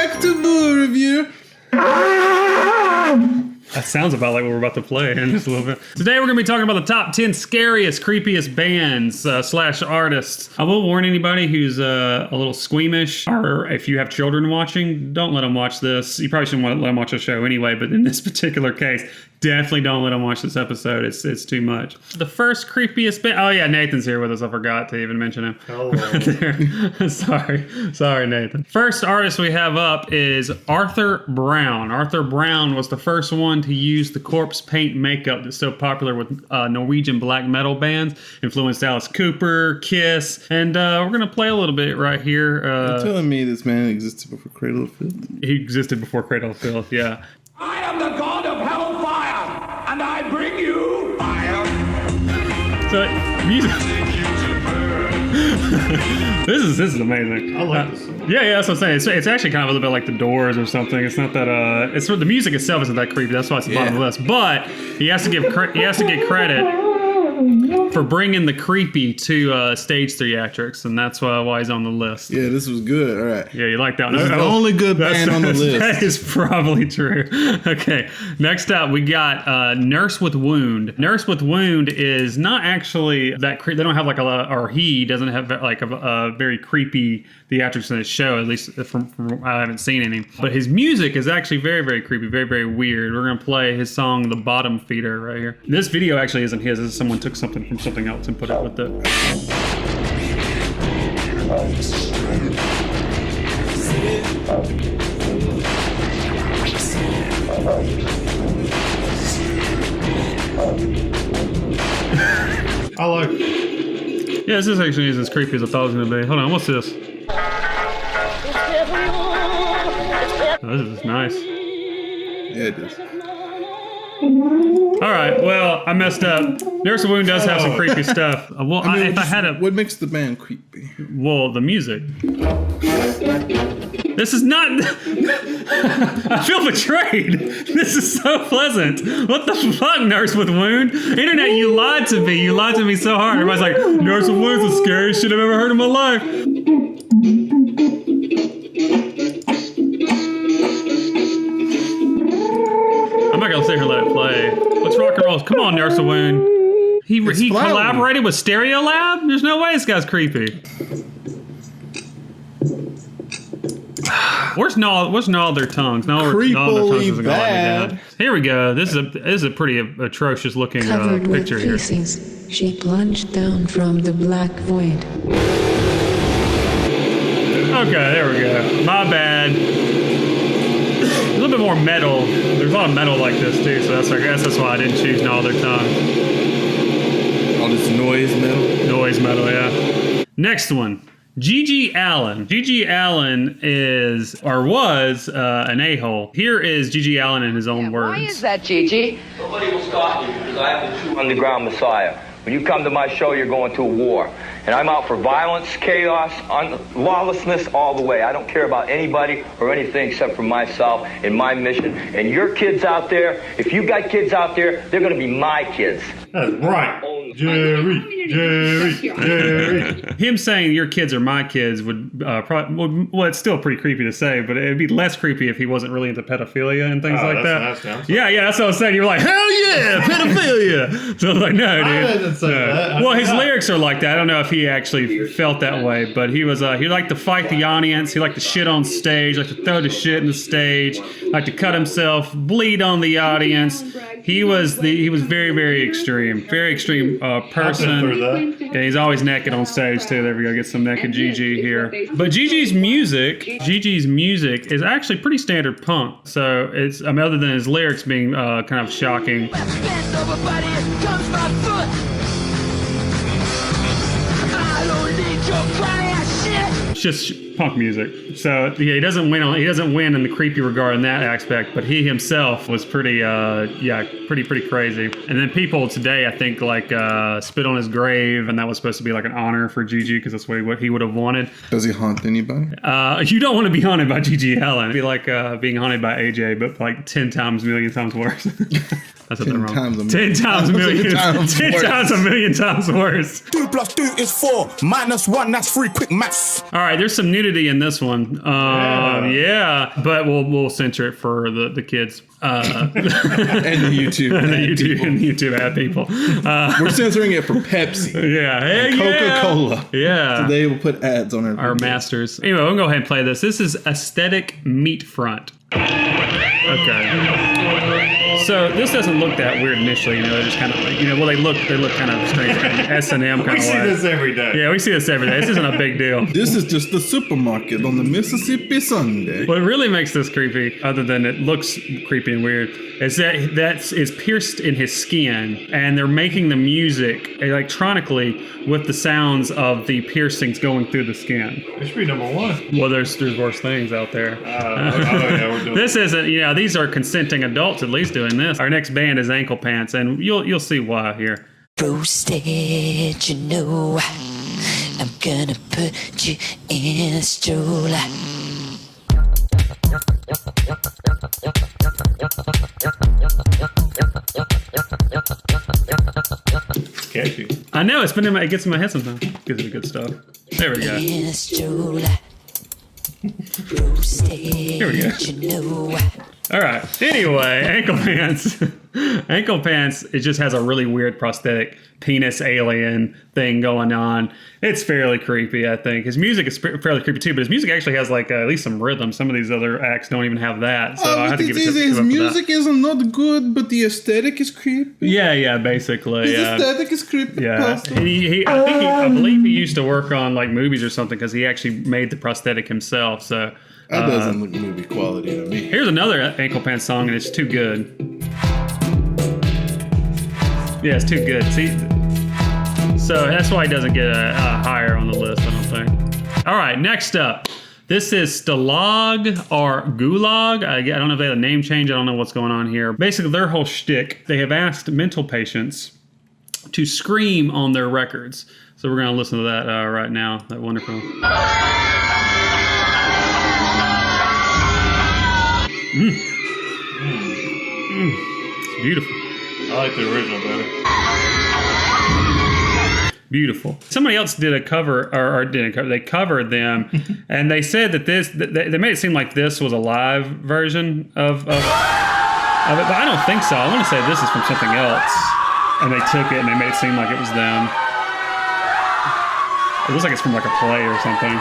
back to movie review. That sounds about like what we're about to play in just a little bit. Today we're going to be talking about the top 10 scariest, creepiest bands / artists. I will warn anybody who's a little squeamish, or if you have children watching, don't let them watch this. You probably shouldn't let them watch the show anyway, but in this particular case, definitely don't let them watch this episode. It's too much. The first creepiest band. Oh yeah, Nathan's here with us. I forgot to even mention him. Hello. Sorry, Nathan. First artist we have up is Arthur Brown. Arthur Brown was the first one to use the corpse paint makeup that's so popular with Norwegian black metal bands. Influenced Alice Cooper, Kiss, and we're gonna play a little bit right here. You're telling me this man existed before Cradle of Filth? He existed before Cradle of Filth. Yeah. I am the god of hellfire, and I bring you fire. So music. This is amazing. I like this song. Yeah, that's what I'm saying. It's actually kind of a little bit like The Doors or something. It's not that it's the music itself isn't that creepy. That's why it's the bottom of the list. But he has to get credit for bringing the creepy to stage theatrics, and that's why he's on the list. Yeah, this was good. All right. Yeah, you like that one. This is the only good band on the list. That is probably true. Okay, next up we got Nurse with Wound. Nurse with Wound is not actually that creepy. They don't have like he doesn't have like a very creepy theatrics in his show, at least from I haven't seen any. But his music is actually very, very creepy, very, very weird. We're gonna play his song "The Bottom Feeder" right here. This video actually isn't his. This is someone took something from something else and put it with it. I like. Yeah, this is actually as creepy as I thought it was gonna be. Hold on, what's this? Oh, this is nice. Yeah, it is. All right, well, I messed up. Nurse with Wound does have some creepy stuff. Well, if I had a... What makes the band creepy? Well, the music. This is not... I feel betrayed. This is so pleasant. What the fuck, Nurse with Wound? Internet, you lied to me. You lied to me so hard. Everybody's like, Nurse with Wound's the scariest shit I've ever heard in my life. I'm not gonna sit here and let it play. Let's rock and roll. Come on, Nurse with Wound. He collaborated with Stereolab? There's no way this guy's creepy. Where's Gnaw Their Tongues? Creepily bad. Here we go. This is a pretty atrocious looking picture with here. feces, she plunged down from the black void. Okay, there we go. My bad. A little bit more metal. There's a lot of metal like this too, so I guess that's why I didn't choose Gnaw Their Tongues. All this noise metal? Noise metal, yeah. Next one. G.G. Allin. G.G. Allin was an a-hole. Here is G.G. Allin in his own words. Why is that, Gigi? Nobody will stop me because I am the true underground messiah. When you come to my show, you're going to a war. And I'm out for violence, chaos, lawlessness all the way. I don't care about anybody or anything except for myself and my mission. And your kids out there, if you got kids out there, they're going to be my kids. That's right. Jerry. Him saying your kids are my kids would probably, well, it's still pretty creepy to say, but it'd be less creepy if he wasn't really into pedophilia and things like that. Nice, yeah, that's what I was saying. You were like, hell yeah, pedophilia. So I was like, no, dude. I didn't say that. Well, his lyrics are like that. I don't know if he actually felt that way, but he was he liked to fight the audience. He liked to shit on stage, liked to throw the shit in the stage, liked to cut himself, bleed on the audience. He was very, very extreme person. Yeah, he's always naked on stage too. There we go, get some naked Gigi here. But Gigi's music is actually pretty standard punk. So it's other than his lyrics being kind of shocking. It's just punk music. So yeah, he doesn't win in the creepy regard in that aspect, but he himself was pretty pretty crazy. And then people today, I think, like spit on his grave, and that was supposed to be like an honor for Gigi because that's what he would have wanted. Does he haunt anybody? You don't want to be haunted by Gigi Allin. It'd be like being haunted by AJ, but like 10 times, million times worse. That's 10 times a million. 10 times a million. 10 times a million times worse. 2 + 2 is 4 - 1, that's free, quick maths. All right, there's some nudity in this one. Yeah, but we'll censor it for the kids. And the YouTube. And the YouTube ad people. We're censoring it for Pepsi. Yeah. Hey, And Coca-Cola. Yeah. So they will put ads on Our videos. masters. Anyway, we'll go ahead and play this. This is Aesthetic Meat Front. Okay. So this doesn't look that weird initially, they're just kind of like, they look kind of strange, kind of S&M kind of We way. see this every day. Yeah, we see this every day. This isn't a big deal. This is just the supermarket on the Mississippi Sunday. What really makes this creepy, other than it looks creepy and weird, is that is pierced in his skin, and they're making the music electronically with the sounds of the piercings going through the skin. It should be number one. Well, there's worse things out there. Yeah, we're doing This isn't, these are consenting adults at least doing this. Our next band is Anklepants, and you'll see why here. Roasted, I'm gonna put you in a stroller. It's catchy. I know, it gets in my head sometimes. Gives me good stuff. There we go. In a stroller. Roasted, Here we go. you know. All right. Anyway, Anklepants. Anklepants, it just has a really weird prosthetic penis alien thing going on. It's fairly creepy, I think. His music is fairly creepy too, but his music actually has like at least some rhythm. Some of these other acts don't even have that, so I have to give it to His him for music that. is not good, but the aesthetic is creepy. Yeah, basically. His Yeah. aesthetic is creepy. Yeah, I believe he used to work on like movies or something because he actually made the prosthetic himself. So That doesn't look movie quality to me. here's another Anklepants song, and it's too good. Yeah, it's too good. See, so that's why he doesn't get a higher on the list, I don't think. All right, next up. This is Stalag or Gulag. I don't know if they had a name change. I don't know what's going on here. Basically, their whole shtick, they have asked mental patients to scream on their records. So we're going to listen to that right now. That wonderful. It's beautiful. I like the original better. Beautiful. Somebody else did a cover, or didn't cover. They covered them, and they said that they made it seem like this was a live version of it, but I don't think so. I want to say this is from something else, and they took it and they made it seem like it was them. It looks like it's from like a play or something.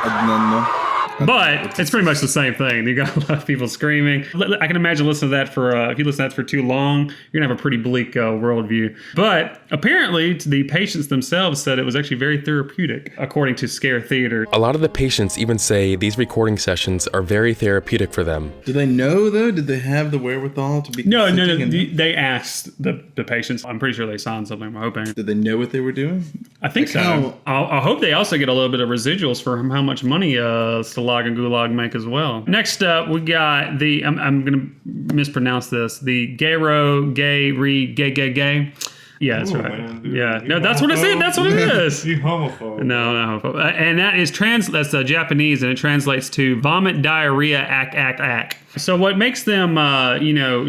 I don't know. But it's pretty much the same thing. You got a lot of people screaming. I can imagine listening to that if you listen to that for too long, you're gonna have a pretty bleak worldview. But apparently, the patients themselves said it was actually very therapeutic, according to Scare Theater. A lot of the patients even say these recording sessions are very therapeutic for them. Do they know though? Did they have the wherewithal to be? No. consenting and- They asked the patients. I'm pretty sure they signed something. I'm hoping. Did they know what they were doing? I think so. how- I hope they also get a little bit of residuals for how much money Stalag and Gulag make as well. Next up, we got the I'm gonna mispronounce this. The Gayro Gay. Yeah, that's Ooh, right. man, dude. Yeah, You no, that's what it is. That's what it is. You homophobe. No. And that is that's Japanese, and it translates to vomit, diarrhea, ack. So what makes them,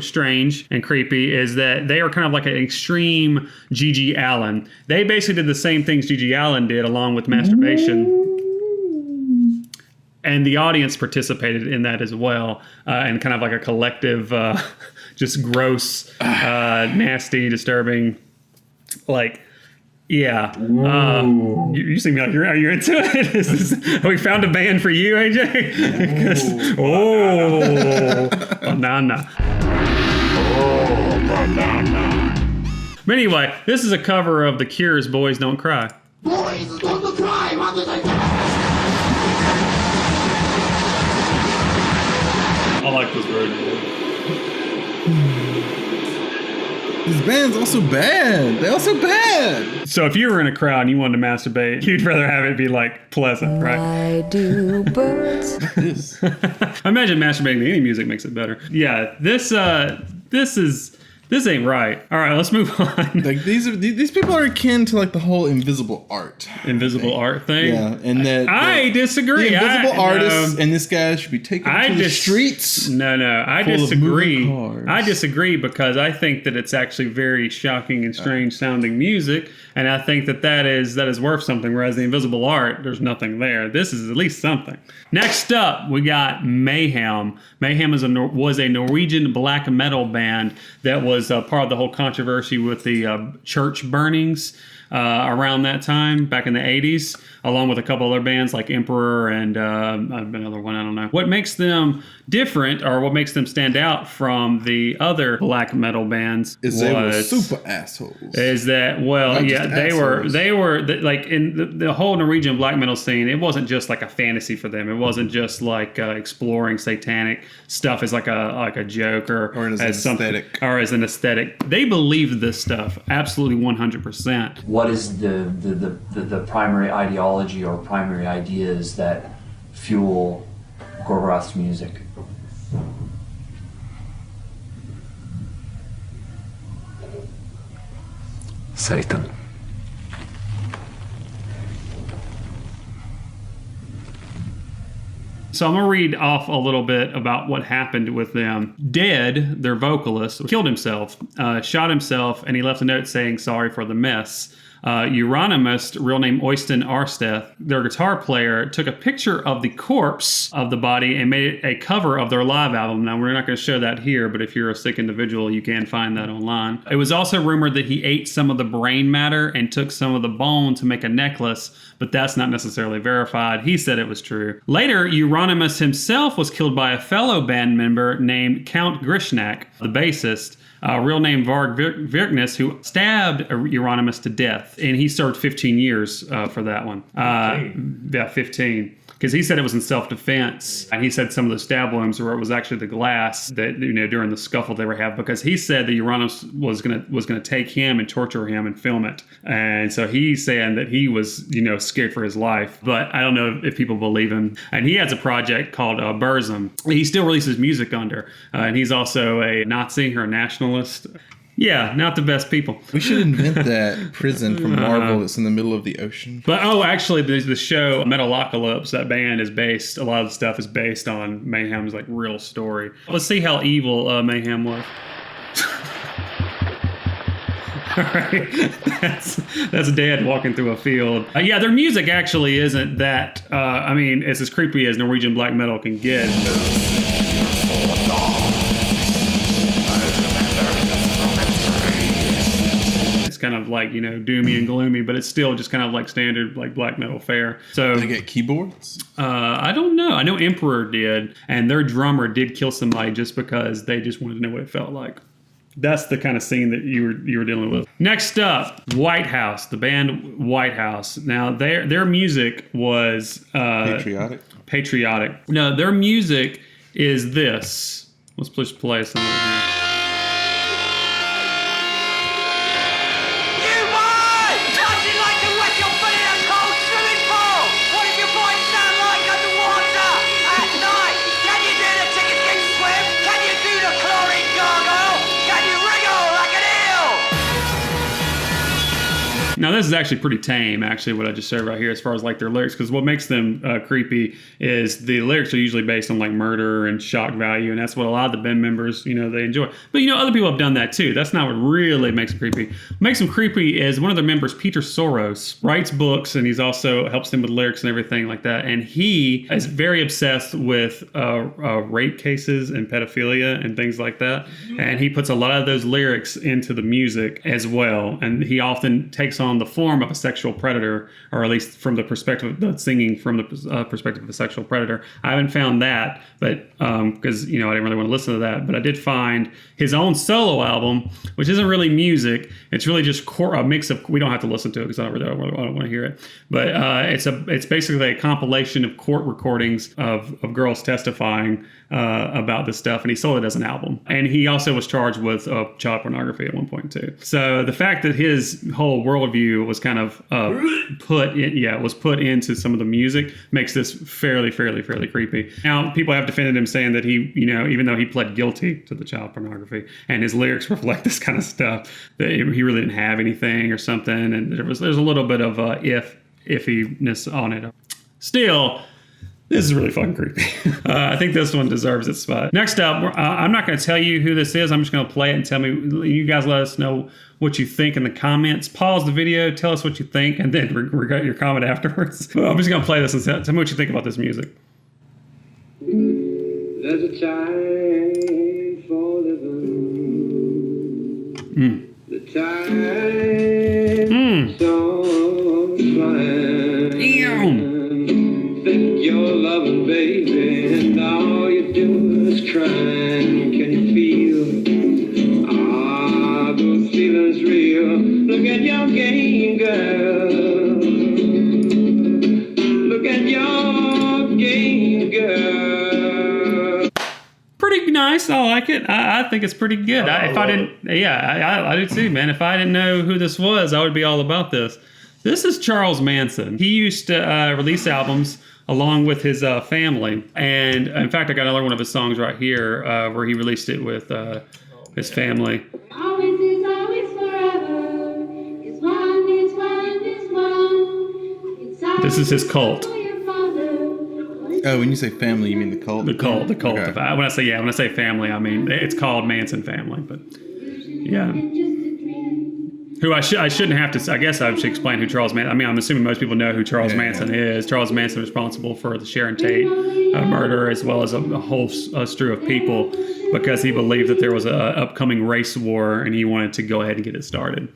strange and creepy is that they are kind of like an extreme G.G. Allin. They basically did the same things G.G. Allin did, along with masturbation. And the audience participated in that as well, and kind of like a collective, just gross, nasty, disturbing. Like, yeah. You seem like are you into it? Have we found a band for you, AJ? Banana. But anyway, this is a cover of The Cure's "Boys Don't Cry." Boys, don't cry, mother. I like this version. These bands also bad. They're also bad. So if you were in a crowd and you wanted to masturbate, you'd rather have it be like pleasant, right? Why do birds? This. I imagine masturbating to any music makes it better. Yeah, this is This ain't right. All right, let's move on. Like these people are akin to like the whole invisible art. Invisible art thing? Yeah, and that I disagree. The invisible artists and this guy should be taken to the streets. No, I full of disagree. moving cars. I disagree because I think that it's actually very shocking and strange sounding music, and I think that is worth something. Whereas the invisible art, there's nothing there. This is at least something. Next up, we got Mayhem. Mayhem was a Norwegian black metal band that was part of the whole controversy with the church burnings around that time, back in the 80s, along with a couple other bands like Emperor and another one, I don't know. What makes them different, or what makes them stand out from the other black metal bands they were super assholes. Is that, well, yeah, they were like in the whole Norwegian black metal scene, it wasn't just like a fantasy for them. It wasn't just like exploring satanic stuff as like a joke or as an aesthetic. Or as an aesthetic. They believed this stuff absolutely 100%. What is the primary ideology or primary ideas that fuel Gorgoroth's music? Satan. So I'm going to read off a little bit about what happened with them. Dead, their vocalist, killed himself, shot himself, and he left a note saying sorry for the mess. Euronymous, real name Oystein Arsteth, their guitar player, took a picture of the corpse of the body and made it a cover of their live album. Now, we're not going to show that here, but if you're a sick individual, you can find that online. It was also rumored that he ate some of the brain matter and took some of the bone to make a necklace, but that's not necessarily verified. He said it was true. Later, Euronymous himself was killed by a fellow band member named Count Grishnak, the bassist. Real name Varg Virknes, who stabbed Euronymous to death. And he served 15 years for that one. 15. Because he said it was in self-defense. And he said some of the stab wounds where it was actually the glass that, during the scuffle they were having. Because he said that Euronymous was gonna take him and torture him and film it. And so he's saying that he was, scared for his life. But I don't know if people believe him. And he has a project called Burzum. He still releases music under. And he's also a Nazi or a nationalist. Yeah, not the best people. We should invent that prison from Marvel that's in the middle of the ocean. But, actually, the show Metalocalypse, that band is based, a lot of the stuff is based on Mayhem's, real story. Let's see how evil Mayhem was. All right, that's Dad walking through a field. Yeah, their music actually isn't that, it's as creepy as Norwegian black metal can get. Kind of doomy and gloomy, but it's still just kind of like standard black metal fare. So do they get keyboards? I don't know. I know Emperor did, and their drummer did kill somebody just because they just wanted to know what it felt like. That's the kind of scene that you were dealing with. Next up, Whitehouse, the band Whitehouse. Now their music was patriotic. No, their music is this. Let's just play some of it here. Now, this is actually pretty tame, what I just showed right here, as far as their lyrics, because what makes them creepy is the lyrics are usually based on murder and shock value, and that's what a lot of the band members, they enjoy. But, other people have done that too. That's not what really makes them creepy. What makes them creepy is one of their members, Peter Soros, writes books, and he's also helps them with lyrics and everything like that. And he is very obsessed with rape cases and pedophilia and things like that. And he puts a lot of those lyrics into the music as well. And he often takes on the form of a sexual predator, or at least from the perspective of singing from the perspective of a sexual predator. I haven't found that, but because I didn't really want to listen to that, but I did find his own solo album, which isn't really music. It's really just a mix of. We don't have to listen to it because I don't want to hear it. But it's basically a compilation of court recordings of girls testifying about this stuff, and he sold it as an album. And he also was charged with child pornography at one point too. So the fact that his whole worldview view was kind of put into some of the music, makes this fairly creepy. Now, people have defended him saying that he, even though he pled guilty to the child pornography and his lyrics reflect this kind of stuff, that he really didn't have anything or something, and there's a little bit of iffiness on it. Still, this is really fucking creepy. I think this one deserves its spot. Next up, I'm not going to tell you who this is. I'm just going to play it and tell me. You guys let us know what you think in the comments. Pause the video, tell us what you think, and then regret your comment afterwards. I'm just going to play this and tell me what you think about this music. There's a time for living. The time so flying. Think you're loving, baby, and all you do is crying. Can you feel those feelings real? Look at your game, girl. Look at your game, girl. Pretty nice. I like it. I think it's pretty good. I do too, man. If I didn't know who this was, I would be all about this. This is Charles Manson. He used to release albums along with his family. And in fact, I got another one of his songs right here where he released it with his family. Always is always forever. Is one is one is one. This is his cult. Oh, when you say family, you mean the cult? The cult. Okay. When I say family, I mean it's called Manson Family, but yeah. Who I shouldn't have to. I guess I should explain who Charles Manson. I mean, I'm assuming most people know who Charles Manson is. Charles Manson was responsible for the Sharon Tate murder, as well as a whole slew of people, because he believed that there was an upcoming race war, and he wanted to go ahead and get it started.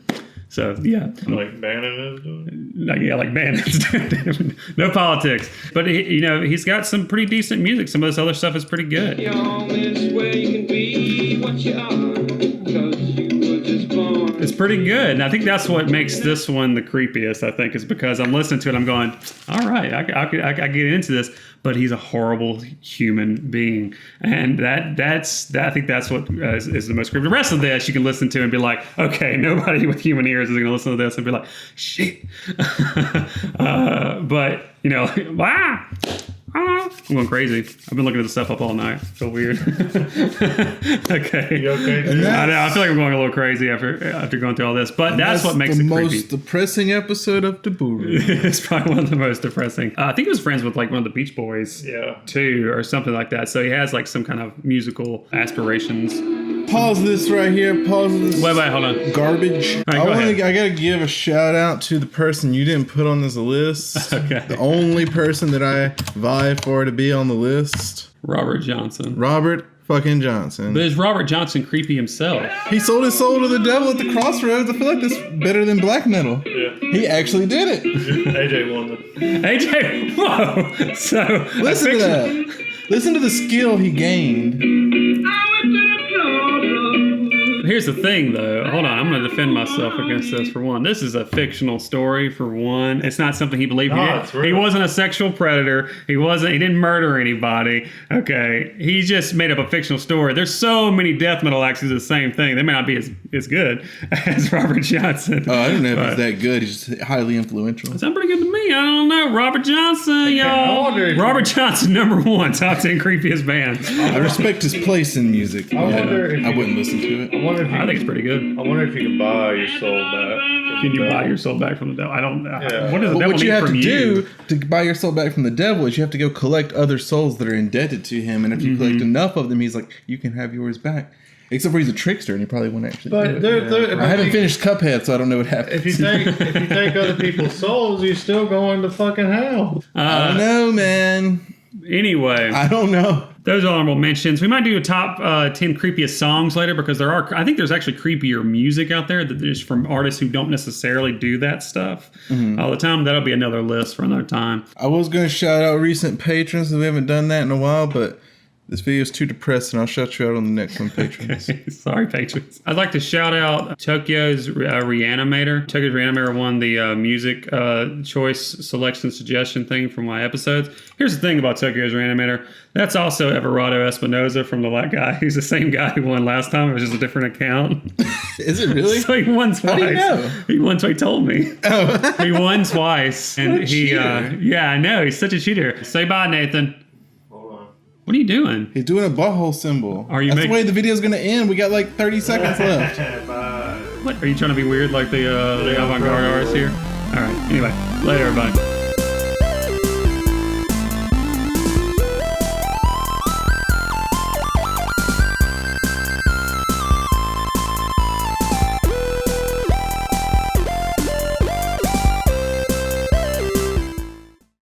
So yeah, like Bannon is doing. Like Bannon's doing. No politics, but he's got some pretty decent music. Some of this other stuff is pretty good. It's pretty good, and I think that's what makes this one the creepiest. I think is because I'm listening to it, I'm going, all right, I get into this, but he's a horrible human being, and I think that's what is the most creepy. The rest of this you can listen to and be like, okay, nobody with human ears is going to listen to this and be like, shit. But wow. I'm going crazy. I've been looking at this stuff up all night. I feel weird. Okay. You okay? I know. I feel like I'm going a little crazy after going through all this, but that's what makes it creepy. The most depressing episode of Taboo. It's probably one of the most depressing. I think he was friends with like one of the Beach Boys, too, or something like that. So he has like some kind of musical aspirations. Pause this right here. Pause this. Wait, hold on. Garbage. Right, I gotta give a shout out to the person you didn't put on this list. Okay. The only person that I vie for to be on the list. Robert Johnson. Robert fucking Johnson. But is Robert Johnson creepy himself? He sold his soul to the devil at the crossroads. I feel like that's better than black metal. Yeah. He actually did it. AJ won it. AJ, whoa. So listen to that. Listen to the skill he gained. Here's the thing, though. Hold on. I'm going to defend myself against this, for one. This is a fictional story, for one. It's not something he believed. He wasn't a sexual predator. He didn't murder anybody. Okay. He just made up a fictional story. There's so many death metal acts do the same thing. They may not be as good as Robert Johnson. Oh, I don't know if he's that good. He's just highly influential. Sounds pretty good to me. I don't know. Robert Johnson, y'all. Robert Johnson, #1, top 10 creepiest bands. I respect his place in music. I wouldn't listen to it. I think it's pretty good. I wonder if you can buy your soul back. Can you buy your soul back from the devil? I don't know. Yeah. What does the devil what you need have from to you? do to buy your soul back from the devil is you have to go collect other souls that are indebted to him. And if you collect enough of them, he's like, you can have yours back. Except for he's a trickster and he probably won't actually do it. I haven't finished Cuphead, so I don't know what happens. If you take other people's souls, you're still going to fucking hell. I don't know, man. Anyway. I don't know. Those are honorable mentions. We might do a top 10 creepiest songs later, because I think there's actually creepier music out there that is from artists who don't necessarily do that stuff all the time. That'll be another list for another time. I was going to shout out recent patrons, and we haven't done that in a while, but This video is too depressing. I'll shout you out on the next one, patrons. Okay. Sorry, patrons. I'd like to shout out Tokyo's Reanimator. Tokyo's Reanimator won the music choice selection suggestion thing for my episodes. Here's the thing about Tokyo's Reanimator. That's also Everardo Espinoza from the Black Guy. He's the same guy who won last time. It was just a different account. Is it really? So he won twice. How do you know? He won twice. He told me. Oh. He won twice. And What a he, cheater. yeah, I know. He's such a cheater. Say bye, Nathan. What are you doing? He's doing a butthole symbol. Are you That's making- the way the video's gonna end. We got like 30 seconds left. What? Are you trying to be weird like the avant-garde artists here? All right. Anyway, later, everybody.